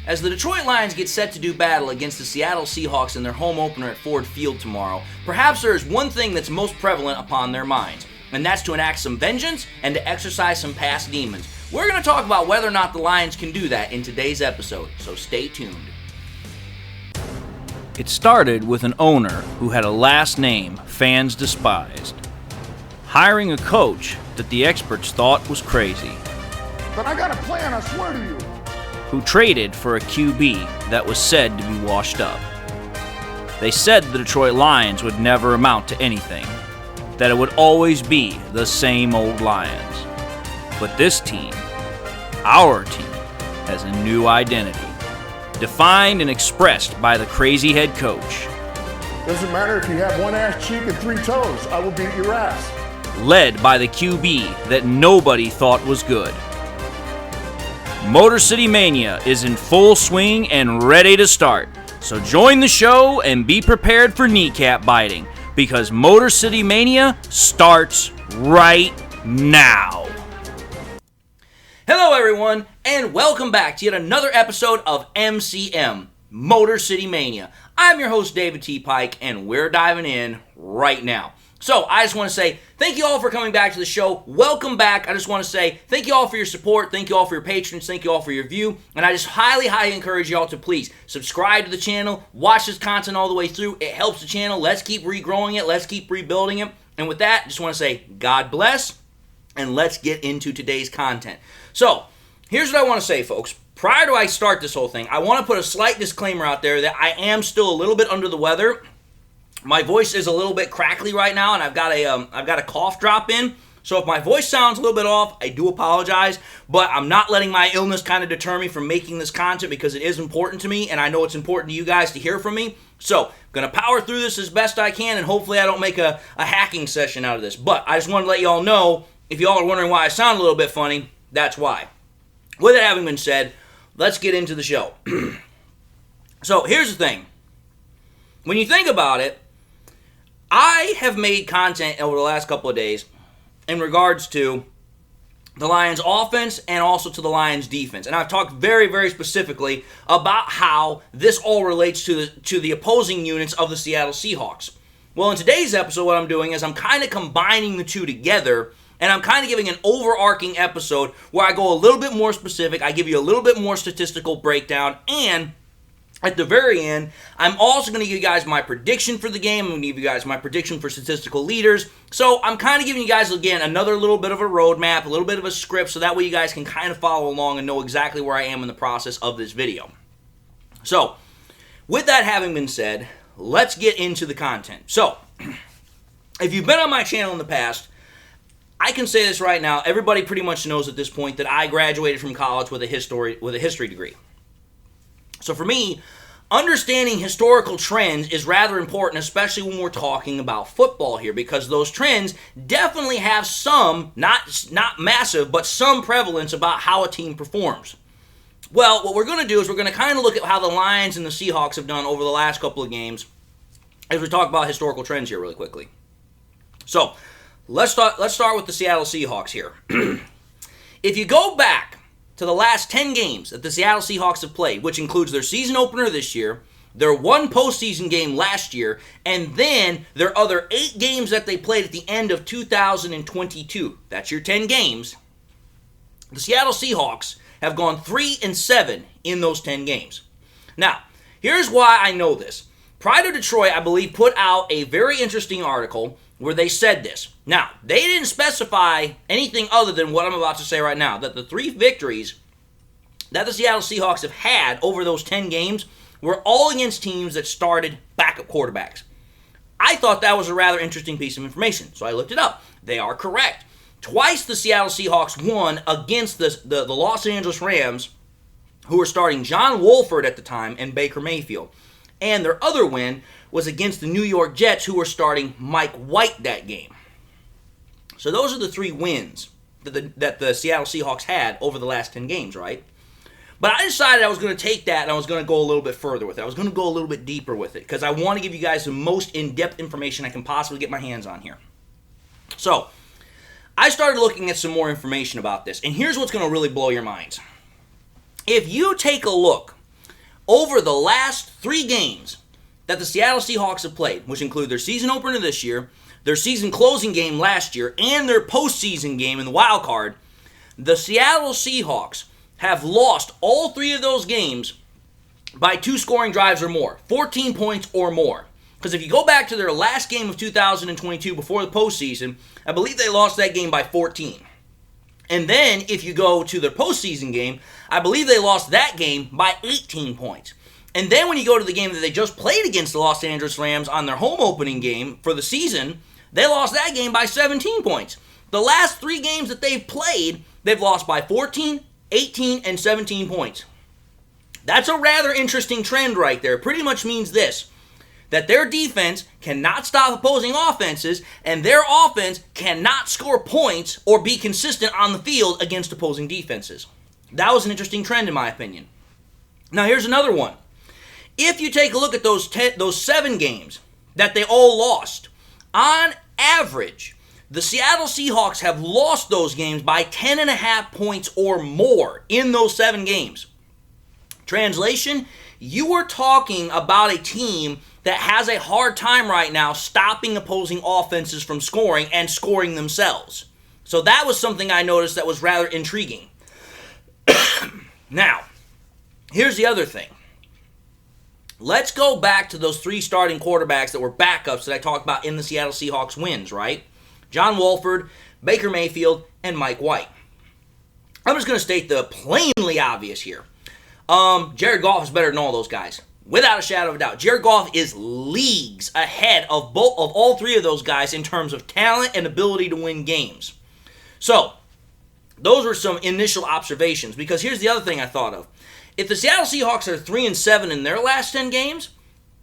As the Detroit Lions get set to do battle against the Seattle Seahawks in their home opener at Ford Field tomorrow, perhaps there is one thing that's most prevalent upon their minds, and that's to enact some vengeance and to exorcise some past demons. We're going to talk about whether or not the Lions can do that in today's episode, so stay tuned. It started with an owner who had a last name fans despised, hiring a coach that the experts thought was crazy. But I got a plan, I swear to you. Who traded for a QB that was said to be washed up. They said the Detroit Lions would never amount to anything, that it would always be the same old Lions. But this team, our team, has a new identity, defined and expressed by the crazy head coach. Doesn't matter if you have one ass cheek and three toes, I will beat your ass. Led by the QB that nobody thought was good. Motor City Mania is in full swing and ready to start. So join the show and be prepared for kneecap biting, because Motor City Mania starts right now. Hello everyone, and welcome back to yet another episode of MCM, Motor City Mania. I'm your host David T. Pike, and we're diving in right now. So, I just want to say thank you all for coming back to the show. Welcome back. I just want to say thank you all for your support. Thank you all for your patrons. Thank you all for your view. And I just highly encourage you all to please subscribe to the channel. Watch this content all the way through. It helps the channel. Let's keep regrowing it. Let's keep rebuilding it. And with that, just want to say God bless. And let's get into today's content. So, here's what I want to say, folks. Prior to I start this whole thing, I want to put a slight disclaimer out there that I am still a little bit under the weather. My voice is a little bit crackly right now, and I've got a cough drop in. So if my voice sounds a little bit off, I do apologize. But I'm not letting my illness kind of deter me from making this content, because it is important to me, and I know it's important to you guys to hear from me. So I'm going to power through this as best I can, and hopefully I don't make a hacking session out of this. But I just want to let you all know, if you all are wondering why I sound a little bit funny, that's why. With that having been said, let's get into the show. So here's the thing. When you think about it, I have made content over the last couple of days in regards to the Lions offense and also to the Lions defense. And I've talked very specifically about how this all relates to the opposing units of the Seattle Seahawks. Well, in today's episode, what I'm doing is I'm kind of combining the two together, and I'm kind of giving an overarching episode where I go a little bit more specific, I give you a little bit more statistical breakdown, and at the very end, I'm also going to give you guys my prediction for the game. I'm going to give you guys my prediction for statistical leaders. So I'm kind of giving you guys, again, another little bit of a roadmap, a little bit of a script, so that way you guys can kind of follow along and know exactly where I am in the process of this video. So, with that having been said, let's get into the content. So, if you've been on my channel in the past, I can say this right now, everybody pretty much knows at this point that I graduated from college with a history degree. So for me, understanding historical trends is rather important, especially when we're talking about football here, because those trends definitely have some, not massive, but some prevalence about how a team performs. Well, what we're going to do is we're going to kind of look at how the Lions and the Seahawks have done over the last couple of games as we talk about historical trends here really quickly. So, let's start with the Seattle Seahawks here. If you go back to the last 10 games that the Seattle Seahawks have played, which includes their season opener this year, their one postseason game last year, and then their other 8 games that they played at the end of 2022. That's your 10 games. The Seattle Seahawks have gone 3-7 in those 10 games. Now, here's why I know this. Pride of Detroit, I believe, put out a very interesting article where they said this. Now, they didn't specify anything other than what I'm about to say right now, that the 3 victories that the Seattle Seahawks have had over those 10 games were all against teams that started backup quarterbacks. I thought that was a rather interesting piece of information, so I looked it up. They are correct. Twice the Seattle Seahawks won against the Los Angeles Rams, who were starting John Wolford at the time and Baker Mayfield. And their other win was against the New York Jets, who were starting Mike White that game. So those are the 3 wins that the Seattle Seahawks had over the last 10 games, right? But I decided I was going to take that and I was going to go a little bit further with it. I was going to go a little bit deeper with it because I want to give you guys the most in-depth information I can possibly get my hands on here. So, I started looking at some more information about this, and here's what's going to really blow your minds. If you take a look over the last 3 games that the Seattle Seahawks have played, which include their season opener this year, their season closing game last year, and their postseason game in the wild card, the Seattle Seahawks have lost all 3 of those games by 2 scoring drives or more, 14 points or more. Because if you go back to their last game of 2022 before the postseason, I believe they lost that game by 14. And then if you go to their postseason game, I believe they lost that game by 18 points. And then when you go to the game that they just played against the Los Angeles Rams on their home opening game for the season, they lost that game by 17 points. The last 3 games that they've played, they've lost by 14, 18, and 17 points. That's a rather interesting trend right there. It pretty much means this, that their defense cannot stop opposing offenses, and their offense cannot score points or be consistent on the field against opposing defenses. That was an interesting trend in my opinion. Now here's another one. If you take a look at those 7 games that they all lost, on average, the Seattle Seahawks have lost those games by 10.5 points or more in those 7 games. Translation, you are talking about a team that has a hard time right now stopping opposing offenses from scoring and scoring themselves. So that was something I noticed that was rather intriguing. Now, here's the other thing. Let's go back to those 3 starting quarterbacks that were backups that I talked about in the Seattle Seahawks wins, right? John Wolford, Baker Mayfield, and Mike White. I'm just going to state the plainly obvious here. Jared Goff is better than all those guys. Without a shadow of a doubt. Jared Goff is leagues ahead of all 3 of those guys in terms of talent and ability to win games. So, those were some initial observations, because here's the other thing I thought of. If the Seattle Seahawks are 3-7 in their last 10 games,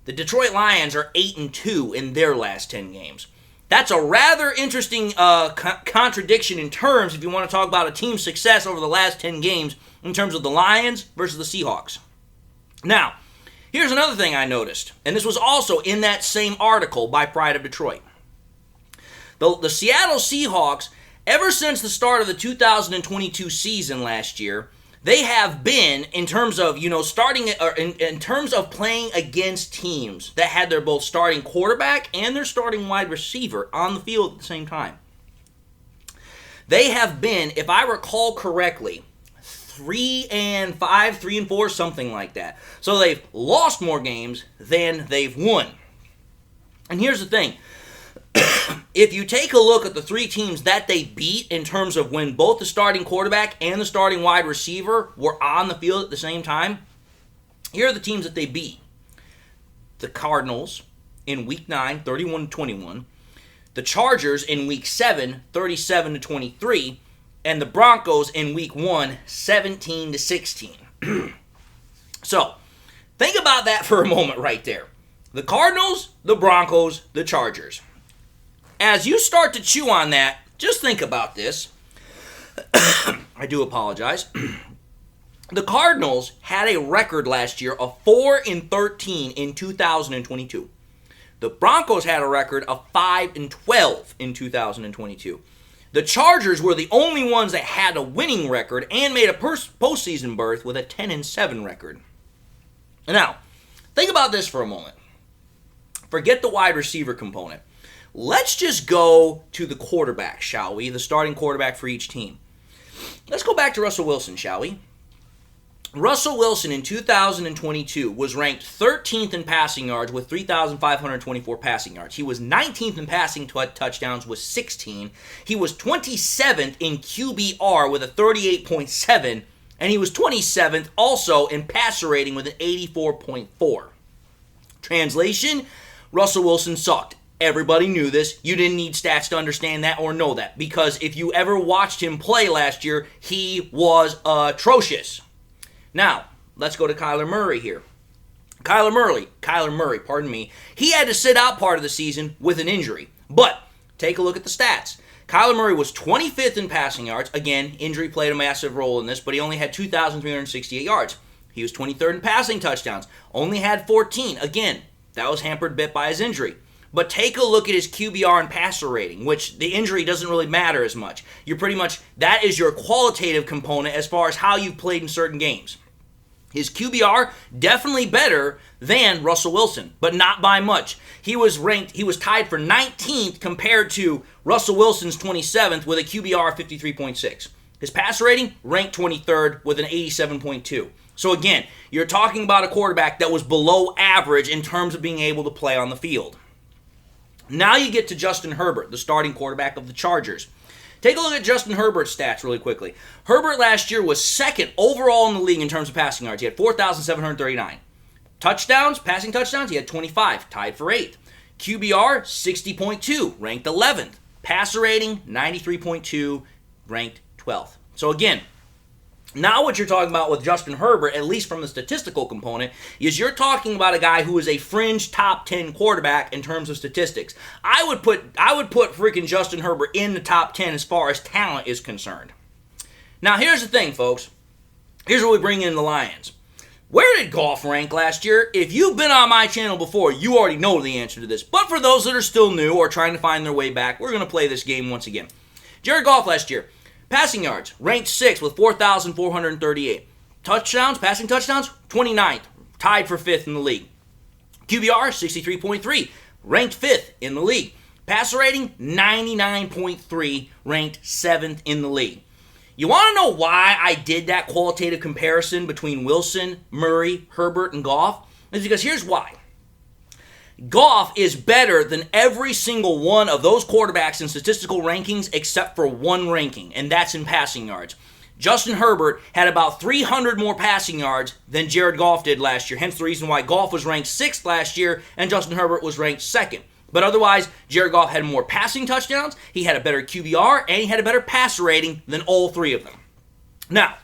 the Detroit Lions are 8-2 in their last 10 games. That's a rather interesting contradiction in terms, if you want to talk about a team's success over the last 10 games, in terms of the Lions versus the Seahawks. Now, here's another thing I noticed, and this was also in that same article by Pride of Detroit. The Seattle Seahawks, ever since the start of the 2022 season last year, they have been, in terms of, in terms of playing against teams that had their both starting quarterback and their starting wide receiver on the field at the same time. They have been, if I recall correctly, 3-5, 3-4, something like that. So they've lost more games than they've won. And here's the thing. If you take a look at the 3 teams that they beat in terms of when both the starting quarterback and the starting wide receiver were on the field at the same time, here are the teams that they beat. The Cardinals in Week 9, 31-21. The Chargers in Week 7, 37-23. And the Broncos in Week 1, 17-16. So, think about that for a moment right there. The Cardinals, the Broncos, the Chargers. As you start to chew on that, just think about this. I do apologize. The Cardinals had a record last year of 4-13 in 2022. The Broncos had a record of 5-12 in 2022. The Chargers were the only ones that had a winning record and made a postseason berth with a 10-7 record. Now, think about this for a moment. Forget the wide receiver component. Let's just go to the quarterback, shall we? The starting quarterback for each team. Let's go back to Russell Wilson, shall we? Russell Wilson in 2022 was ranked 13th in passing yards with 3,524 passing yards. He was 19th in passing touchdowns with 16. He was 27th in QBR with a 38.7. And he was 27th also in passer rating with an 84.4. Translation, Russell Wilson sucked. Everybody knew this. You didn't need stats to understand that or know that, because if you ever watched him play last year, he was atrocious. Now, let's go to Kyler Murray here. Kyler Murray, he had to sit out part of the season with an injury. But take a look at the stats. Kyler Murray was 25th in passing yards. Again, injury played a massive role in this, but he only had 2,368 yards. He was 23rd in passing touchdowns. Only had 14. Again, that was hampered a bit by his injury. But take a look at his QBR and passer rating, which the injury doesn't really matter as much. You're pretty much, that is your qualitative component as far as how you've played in certain games. His QBR definitely better than Russell Wilson, but not by much. He was tied for 19th compared to Russell Wilson's 27th with a QBR of 53.6. His passer rating ranked 23rd with an 87.2. So again, you're talking about a quarterback that was below average in terms of being able to play on the field. Now you get to Justin Herbert, the starting quarterback of the Chargers. Take a look at Justin Herbert's stats really quickly. Herbert last year was second overall in the league in terms of passing yards. He had 4,739. Touchdowns, passing touchdowns, he had 25, tied for 8th. QBR, 60.2, ranked 11th. Passer rating, 93.2, ranked 12th. So again, now what you're talking about with Justin Herbert, at least from the statistical component, is you're talking about a guy who is a fringe top 10 quarterback in terms of statistics. I would put freaking Justin Herbert in the top 10 as far as talent is concerned. Now here's the thing, folks. Here's where we bring in the Lions. Where did Goff rank last year? If you've been on my channel before, you already know the answer to this. But for those that are still new or trying to find their way back, we're going to play this game once again. Jared Goff last year. Passing yards, ranked 6th with 4,438. Touchdowns, passing touchdowns, 29th, tied for 5th in the league. QBR, 63.3, ranked 5th in the league. Passer rating, 99.3, ranked 7th in the league. You want to know why I did that qualitative comparison between Wilson, Murray, Herbert, and Goff? It's because here's why. Goff is better than every single one of those quarterbacks in statistical rankings except for one ranking, and that's in passing yards. Justin Herbert had about 300 more passing yards than Jared Goff did last year, hence the reason why Goff was ranked 6th last year and Justin Herbert was ranked 2nd. But otherwise, Jared Goff had more passing touchdowns, he had a better QBR, and he had a better passer rating than all three of them. Now,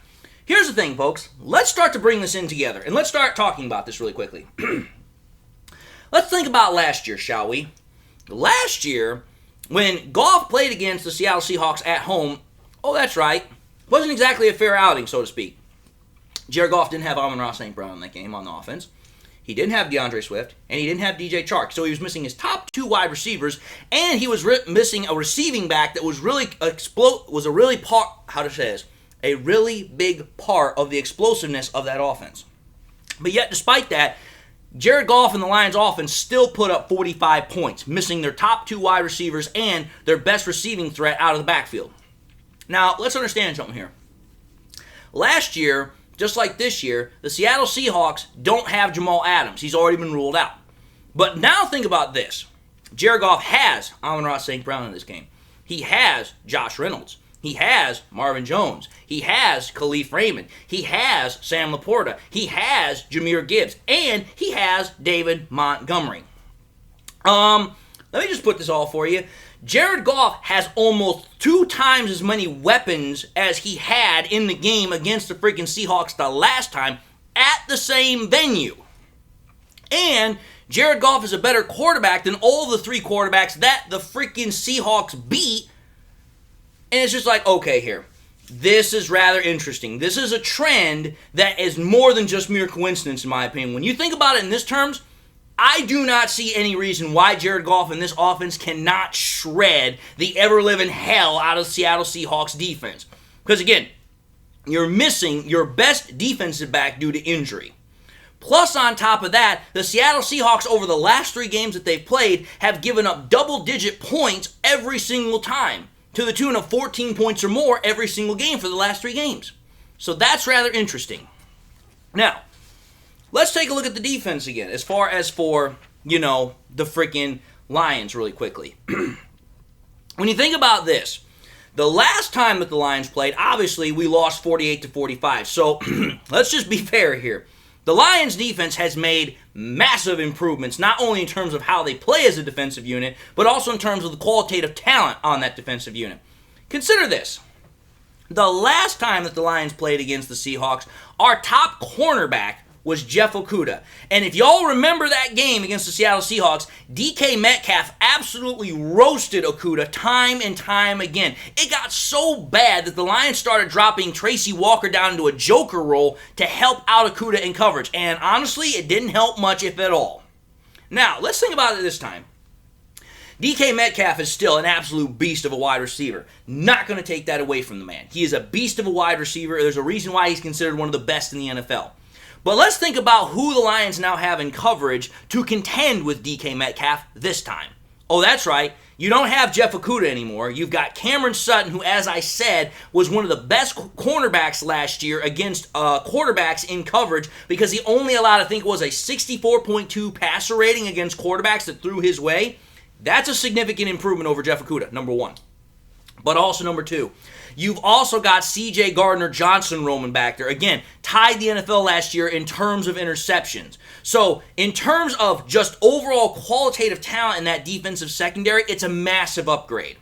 here's the thing, folks. Let's start to bring this in together, and let's start talking about this really quickly. Let's think about last year, shall we? Last year, when Goff played against the Seattle Seahawks at home, oh, that's right, wasn't exactly a fair outing, so to speak. Jared Goff didn't have Amon-Ra St. Brown in that game on the offense. He didn't have DeAndre Swift, and he didn't have DJ Chark, so he was missing his top 2 wide receivers, and he was missing a receiving back that was really a really big part of the explosiveness of that offense. But yet, despite that, Jared Goff and the Lions offense still put up 45 points, missing their top 2 wide receivers and their best receiving threat out of the backfield. Now, let's understand something here. Last year, just like this year, the Seattle Seahawks don't have Jamal Adams. He's already been ruled out. But now think about this. Jared Goff has Amon-Ra St. Brown in this game. He has Josh Reynolds. He has Marvin Jones. He has Khalif Raymond. He has Sam Laporta. He has Jahmyr Gibbs. And he has David Montgomery. Let me just put this all for you. Jared Goff has almost 2 times as many weapons as he had in the game against the freaking Seahawks the last time at the same venue. And Jared Goff is a better quarterback than all the 3 quarterbacks that the freaking Seahawks beat. And it's just like, okay, here. This is rather interesting. This is a trend that is more than just mere coincidence, in my opinion. When you think about it in this terms, I do not see any reason why Jared Goff and this offense cannot shred the ever-living hell out of the Seattle Seahawks defense. Because, again, you're missing your best defensive back due to injury. Plus, on top of that, the Seattle Seahawks, over the last 3 games that they've played, have given up double-digit points every single time, to the tune of 14 points or more every single game for the last 3 games. So that's rather interesting. Now, let's take a look at the defense again, as far as for, the freaking Lions really quickly. When you think about this, the last time that the Lions played, obviously we lost 48-45. So let's just be fair here. The Lions defense has made massive improvements, not only in terms of how they play as a defensive unit, but also in terms of the qualitative talent on that defensive unit. Consider this. The last time that the Lions played against the Seahawks, our top cornerback was Jeff Okudah. And if y'all remember that game against the Seattle Seahawks, DK Metcalf absolutely roasted Okudah time and time again. It got so bad that the Lions started dropping Tracy Walker down into a joker role to help out Okudah in coverage. And honestly, it didn't help much, if at all. Now, let's think about it this time. DK Metcalf is still an absolute beast of a wide receiver. Not going to take that away from the man. He is a beast of a wide receiver. There's a reason why he's considered one of the best in the NFL. But let's think about who the Lions now have in coverage to contend with DK Metcalf this time. Oh, that's right. You don't have Jeff Okudah anymore. You've got Cameron Sutton, who, as I said, was one of the best cornerbacks last year against quarterbacks in coverage because he only allowed, I think it was a 64.2 passer rating against quarterbacks that threw his way. That's a significant improvement over Jeff Okudah, number one. But also, number two, you've also got C.J. Gardner-Johnson roaming back there. Again, tied the NFL last year in terms of interceptions. So, in terms of just overall qualitative talent in that defensive secondary, it's a massive upgrade.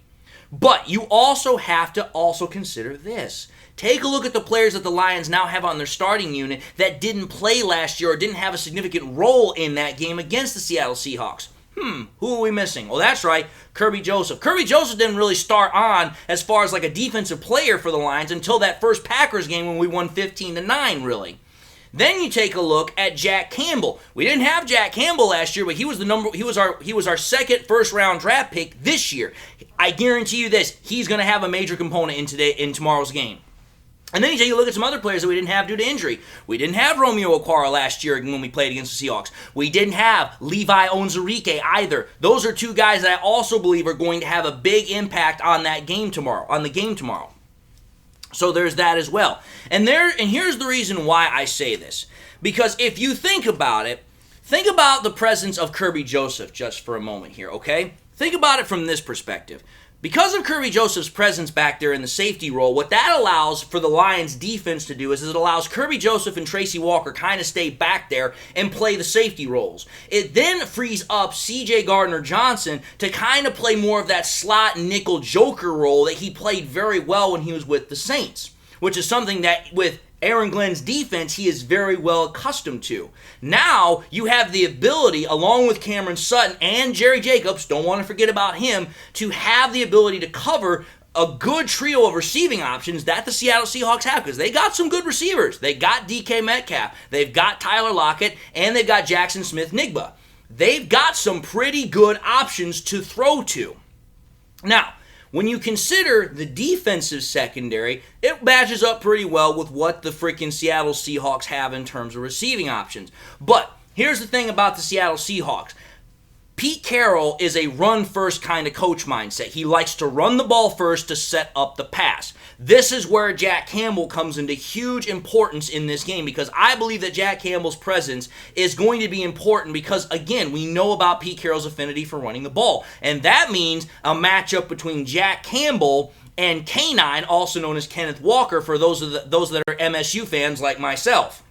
But you also have to also consider this. Take a look at the players that the Lions now have on their starting unit that didn't play last year or didn't have a significant role in that game against the Seattle Seahawks. Who are we missing? Well, that's right, Kirby Joseph. Kirby Joseph didn't really start on as far as like a defensive player for the Lions until that first Packers game when we won 15-9, really. Then you take a look at Jack Campbell. We didn't have Jack Campbell last year, but he was our second first round draft pick this year. I guarantee you this, he's going to have a major component in tomorrow's game. And then you take a look at some other players that we didn't have due to injury. We didn't have Romeo Okwara last year when we played against the Seahawks. We didn't have Levi Onwuzurike either. Those are two guys that I also believe are going to have a big impact on the game tomorrow. So there's that as well. And here's the reason why I say this. Because if you think about it, think about the presence of Kirby Joseph just for a moment here, okay? Think about it from this perspective. Because of Kirby Joseph's presence back there in the safety role, what that allows for the Lions defense to do is it allows Kirby Joseph and Tracy Walker kind of stay back there and play the safety roles. It then frees up C.J. Gardner-Johnson to kind of play more of that slot nickel joker role that he played very well when he was with the Saints, which is something that with Aaron Glenn's defense, he is very well accustomed to. Now, you have the ability, along with Cameron Sutton and Jerry Jacobs, don't want to forget about him, to have the ability to cover a good trio of receiving options that the Seattle Seahawks have, because they got some good receivers. They got DK Metcalf, they've got Tyler Lockett, and they've got Jackson Smith-Njigba. They've got some pretty good options to throw to. Now, when you consider the defensive secondary, it matches up pretty well with what the freaking Seattle Seahawks have in terms of receiving options. But here's the thing about the Seattle Seahawks. Pete Carroll is a run-first kind of coach mindset. He likes to run the ball first to set up the pass. This is where Jack Campbell comes into huge importance in this game because I believe that Jack Campbell's presence is going to be important because, again, we know about Pete Carroll's affinity for running the ball. And that means a matchup between Jack Campbell and K9, also known as Kenneth Walker, for those that are MSU fans like myself.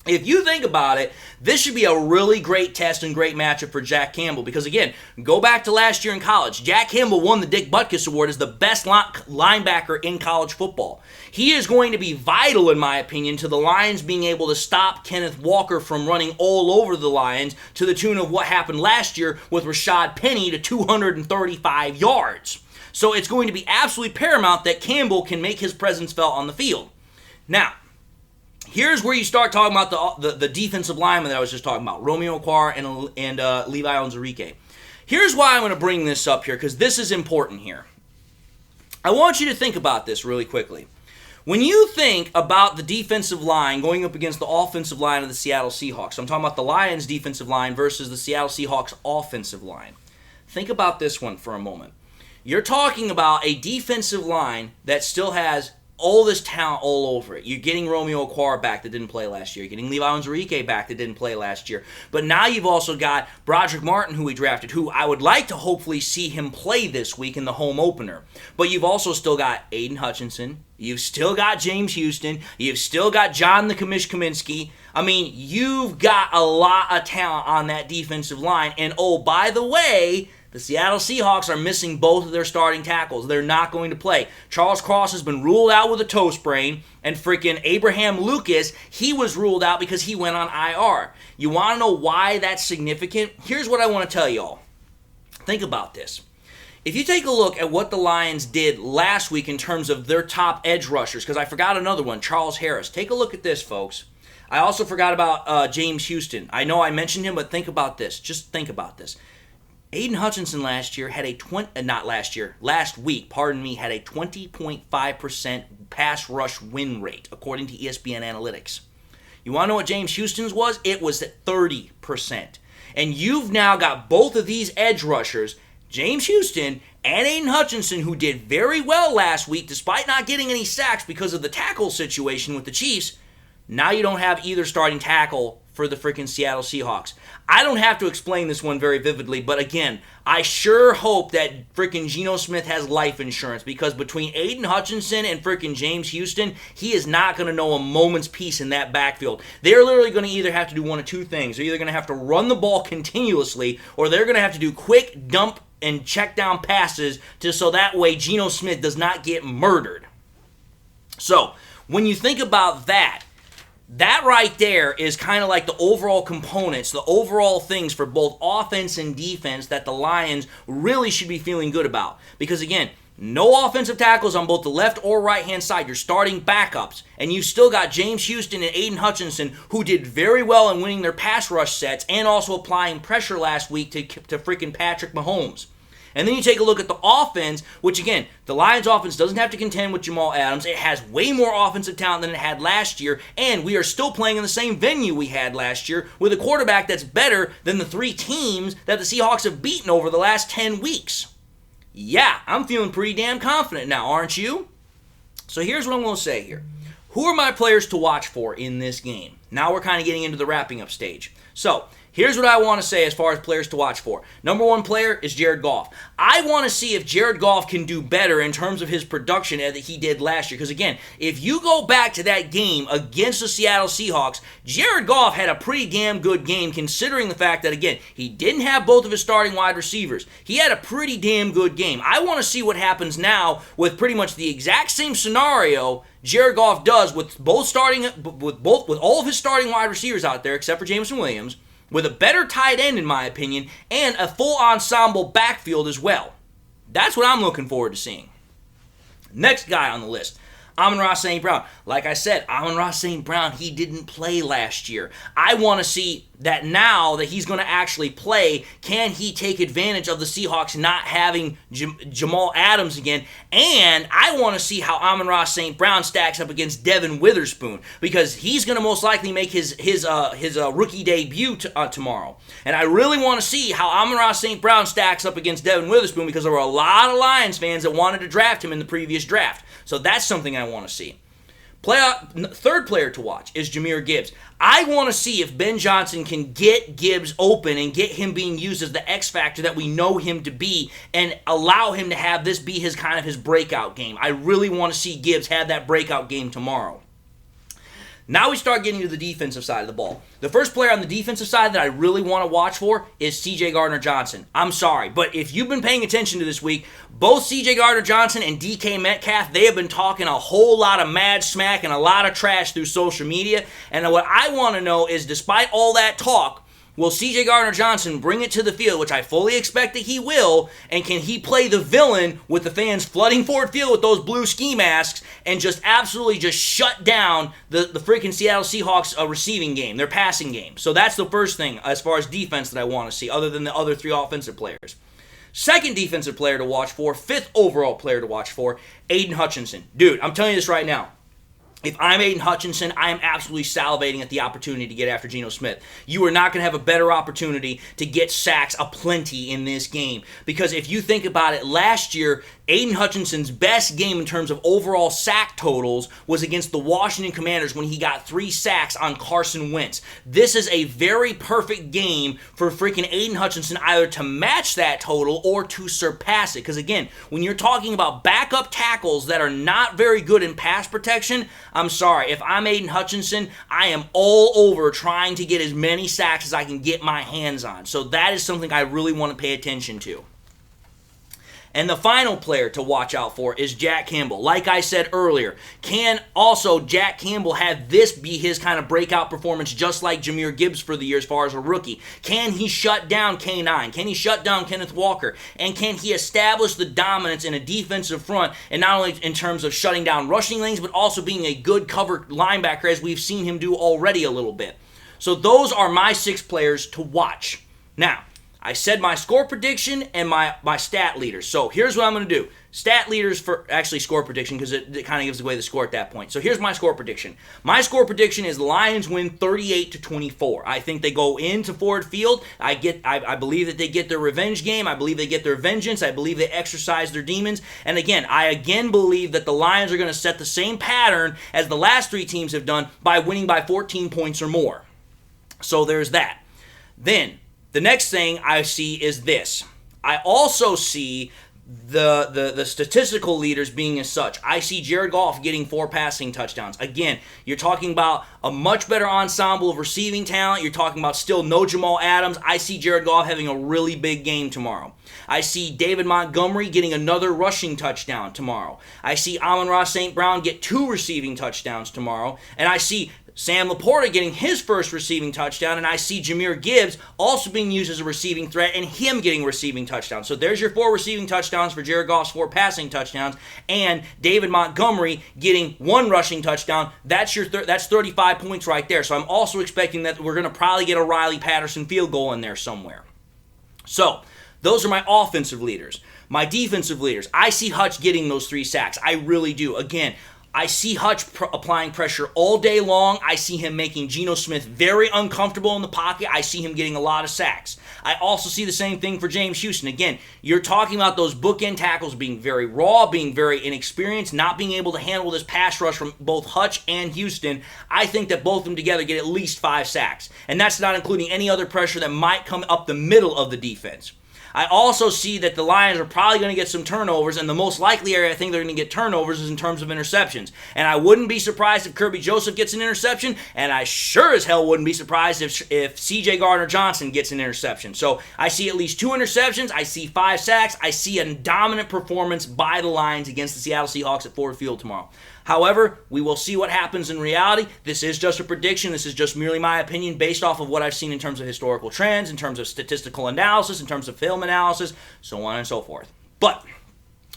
If you think about it, this should be a really great test and great matchup for Jack Campbell because, again, go back to last year in college. Jack Campbell won the Dick Butkus Award as the best linebacker in college football. He is going to be vital, in my opinion, to the Lions being able to stop Kenneth Walker from running all over the Lions to the tune of what happened last year with Rashad Penny to 235 yards. So it's going to be absolutely paramount that Campbell can make his presence felt on the field. Now, here's where you start talking about the defensive lineman that I was just talking about, Romeo Okwara and Levi Onwuzurike. Here's why I'm going to bring this up here, because this is important here. I want you to think about this really quickly. When you think about the defensive line going up against the offensive line of the Seattle Seahawks, I'm talking about the Lions' defensive line versus the Seattle Seahawks' offensive line. Think about this one for a moment. You're talking about a defensive line that still has all this talent all over it. You're getting Romeo Okwara back that didn't play last year. You're getting Levi Onwuzurike back that didn't play last year. But now you've also got Broderick Martin, who we drafted, who I would like to hopefully see him play this week in the home opener. But you've also still got Aiden Hutchinson. You've still got James Houston. You've still got John the Commish Kaminsky. I mean, you've got a lot of talent on that defensive line. And oh, by the way, the Seattle Seahawks are missing both of their starting tackles. They're not going to play. Charles Cross has been ruled out with a toe sprain, and freaking Abraham Lucas, he was ruled out because he went on IR. You want to know why that's significant? Here's what I want to tell y'all. Think about this. If you take a look at what the Lions did last week in terms of their top edge rushers, because I forgot another one, Charles Harris. Take a look at this, folks. I also forgot about James Houston. I know I mentioned him, but think about this. Just think about this. Aiden Hutchinson last week, had a 20.5% pass rush win rate, according to ESPN Analytics. You want to know what James Houston's was? It was at 30%. And you've now got both of these edge rushers, James Houston and Aiden Hutchinson, who did very well last week despite not getting any sacks because of the tackle situation with the Chiefs. Now you don't have either starting tackle for the freaking Seattle Seahawks. I don't have to explain this one very vividly, but again, I sure hope that freaking Geno Smith has life insurance, because between Aiden Hutchinson and freaking James Houston, he is not going to know a moment's peace in that backfield. They're literally going to either have to do one of two things. They're either going to have to run the ball continuously, or they're going to have to do quick dump and check down passes so that way Geno Smith does not get murdered. So, when you think about that right there is kind of like the overall components, the overall things for both offense and defense that the Lions really should be feeling good about. Because again, no offensive tackles on both the left or right hand side. You're starting backups. And you've still got James Houston and Aiden Hutchinson, who did very well in winning their pass rush sets and also applying pressure last week to freaking Patrick Mahomes. And then you take a look at the offense, which again, the Lions offense doesn't have to contend with Jamal Adams. It has way more offensive talent than it had last year, and we are still playing in the same venue we had last year with a quarterback that's better than the 3 teams that the Seahawks have beaten over the last 10 weeks. Yeah, I'm feeling pretty damn confident now, aren't you? So here's what I'm going to say here. Who are my players to watch for in this game? Now we're kind of getting into the wrapping up stage. So, here's what I want to say as far as players to watch for. Number 1 player is Jared Goff. I want to see if Jared Goff can do better in terms of his production that he did last year. Because again, if you go back to that game against the Seattle Seahawks, Jared Goff had a pretty damn good game considering the fact that, again, he didn't have both of his starting wide receivers. He had a pretty damn good game. I want to see what happens now with pretty much the exact same scenario Jared Goff does with all of his starting wide receivers out there except for Jameson Williams, with a better tight end, in my opinion, and a full ensemble backfield as well. That's what I'm looking forward to seeing. Next guy on the list, Amon-Ra St. Brown. Like I said, Amon-Ra St. Brown, he didn't play last year. I want to see that now that he's going to actually play, can he take advantage of the Seahawks not having Jamal Adams again? And I want to see how Amon-Ra St. Brown stacks up against Devin Witherspoon, because he's going to most likely make his rookie debut tomorrow. And I really want to see how Amon-Ra St. Brown stacks up against Devin Witherspoon, because there were a lot of Lions fans that wanted to draft him in the previous draft. So that's something I want to see. Third player to watch is Jahmyr Gibbs. I want to see if Ben Johnson can get Gibbs open and get him being used as the X factor that we know him to be, and allow him to have this be his breakout game. I really want to see Gibbs have that breakout game tomorrow. Now we start getting to the defensive side of the ball. The first player on the defensive side that I really want to watch for is C.J. Gardner-Johnson. I'm sorry, but if you've been paying attention to this week, both C.J. Gardner-Johnson and DK Metcalf, they have been talking a whole lot of mad smack and a lot of trash through social media. And what I want to know is, despite all that talk, will C.J. Gardner-Johnson bring it to the field, which I fully expect that he will, and can he play the villain with the fans flooding Ford Field with those blue ski masks and just absolutely just shut down the freaking Seattle Seahawks receiving game, their passing game? So that's the first thing as far as defense that I want to see, other than the other 3 offensive players. Second defensive player to watch for, 5th overall player to watch for, Aiden Hutchinson. Dude, I'm telling you this right now. If I'm Aiden Hutchinson, I am absolutely salivating at the opportunity to get after Geno Smith. You are not going to have a better opportunity to get sacks aplenty in this game. Because if you think about it, last year, Aiden Hutchinson's best game in terms of overall sack totals was against the Washington Commanders when he got 3 sacks on Carson Wentz. This is a very perfect game for freaking Aiden Hutchinson either to match that total or to surpass it. Because again, when you're talking about backup tackles that are not very good in pass protection, I'm sorry, if I'm Aiden Hutchinson, I am all over trying to get as many sacks as I can get my hands on. So that is something I really want to pay attention to. And the final player to watch out for is Jack Campbell. Like I said earlier, can also Jack Campbell have this be his kind of breakout performance just like Jahmyr Gibbs for the year as far as a rookie? Can he shut down K9? Can he shut down Kenneth Walker? And can he establish the dominance in a defensive front, and not only in terms of shutting down rushing lanes, but also being a good cover linebacker as we've seen him do already a little bit? So those are my 6 players to watch. Now, I said my score prediction and my stat leaders. So here's what I'm going to do. Stat leaders for actually score prediction because it kind of gives away the score at that point. So here's my score prediction. My score prediction is Lions win 38-24. I think they go into Ford Field. I believe that they get their revenge game. I believe they get their vengeance. I believe they exercise their demons. And again, I believe that the Lions are going to set the same pattern as the last three teams have done by winning by 14 points or more. So there's that. Then the next thing I see is this. I also see the statistical leaders being as such. I see Jared Goff getting 4 passing touchdowns. Again, you're talking about a much better ensemble of receiving talent. You're talking about still no Jamal Adams. I see Jared Goff having a really big game tomorrow. I see David Montgomery getting another rushing touchdown tomorrow. I see Amon-Ra St. Brown get 2 receiving touchdowns tomorrow. And I see Sam Laporta getting his first receiving touchdown, and I see Jahmyr Gibbs also being used as a receiving threat and him getting receiving touchdowns. So there's your 4 receiving touchdowns for Jared Goff's 4 passing touchdowns, and David Montgomery getting 1 rushing touchdown. That's that's 35 points right there. So I'm also expecting that we're going to probably get a Riley Patterson field goal in there somewhere. So those are my offensive leaders. My defensive leaders, I see Hutch getting those 3 sacks. I really do. Again, I see Hutch applying pressure all day long. I see him making Geno Smith very uncomfortable in the pocket. I see him getting a lot of sacks. I also see the same thing for James Houston. Again, you're talking about those bookend tackles being very raw, being very inexperienced, not being able to handle this pass rush from both Hutch and Houston. I think that both of them together get at least 5 sacks. And that's not including any other pressure that might come up the middle of the defense. I also see that the Lions are probably going to get some turnovers, and the most likely area I think they're going to get turnovers is in terms of interceptions. And I wouldn't be surprised if Kirby Joseph gets an interception, and I sure as hell wouldn't be surprised if C.J. Gardner-Johnson gets an interception. So I see at least 2 interceptions, I see 5 sacks, I see a dominant performance by the Lions against the Seattle Seahawks at Ford Field tomorrow. However, we will see what happens in reality. This is just a prediction. This is just merely my opinion based off of what I've seen in terms of historical trends, in terms of statistical analysis, in terms of film analysis, so on and so forth. But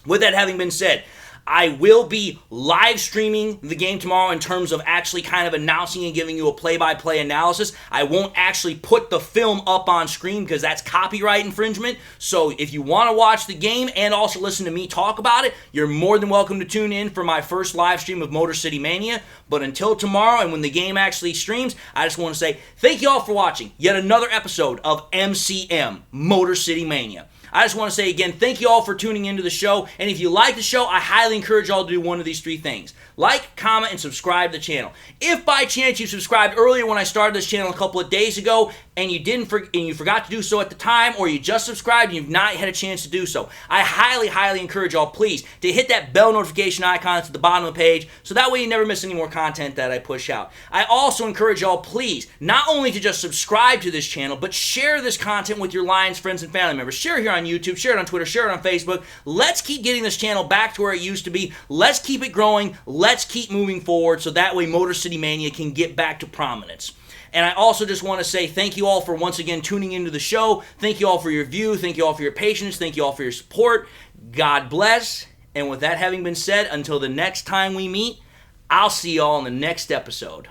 with that having been said, I will be live streaming the game tomorrow in terms of actually kind of announcing and giving you a play-by-play analysis. I won't actually put the film up on screen because that's copyright infringement. So if you want to watch the game and also listen to me talk about it, you're more than welcome to tune in for my first live stream of Motor City Mania. But until tomorrow and when the game actually streams, I just want to say thank you all for watching yet another episode of MCM, Motor City Mania. I just want to say again, thank you all for tuning into the show. And if you like the show, I highly encourage you all to do one of these 3 things. Like, comment, and subscribe to the channel. If by chance you subscribed earlier when I started this channel a couple of days ago and you forgot to do so at the time, or you just subscribed and you've not had a chance to do so, I highly encourage y'all, please, to hit that bell notification icon that's at the bottom of the page so that way you never miss any more content that I push out. I also encourage y'all, please, not only to just subscribe to this channel, but share this content with your Lions friends and family members. Share it here on YouTube, share it on Twitter, share it on Facebook. Let's keep getting this channel back to where it used to be. Let's keep it growing. Let's keep moving forward so that way Motor City Mania can get back to prominence. And I also just want to say thank you all for once again tuning into the show. Thank you all for your view. Thank you all for your patience. Thank you all for your support. God bless. And with that having been said, until the next time we meet, I'll see you all in the next episode.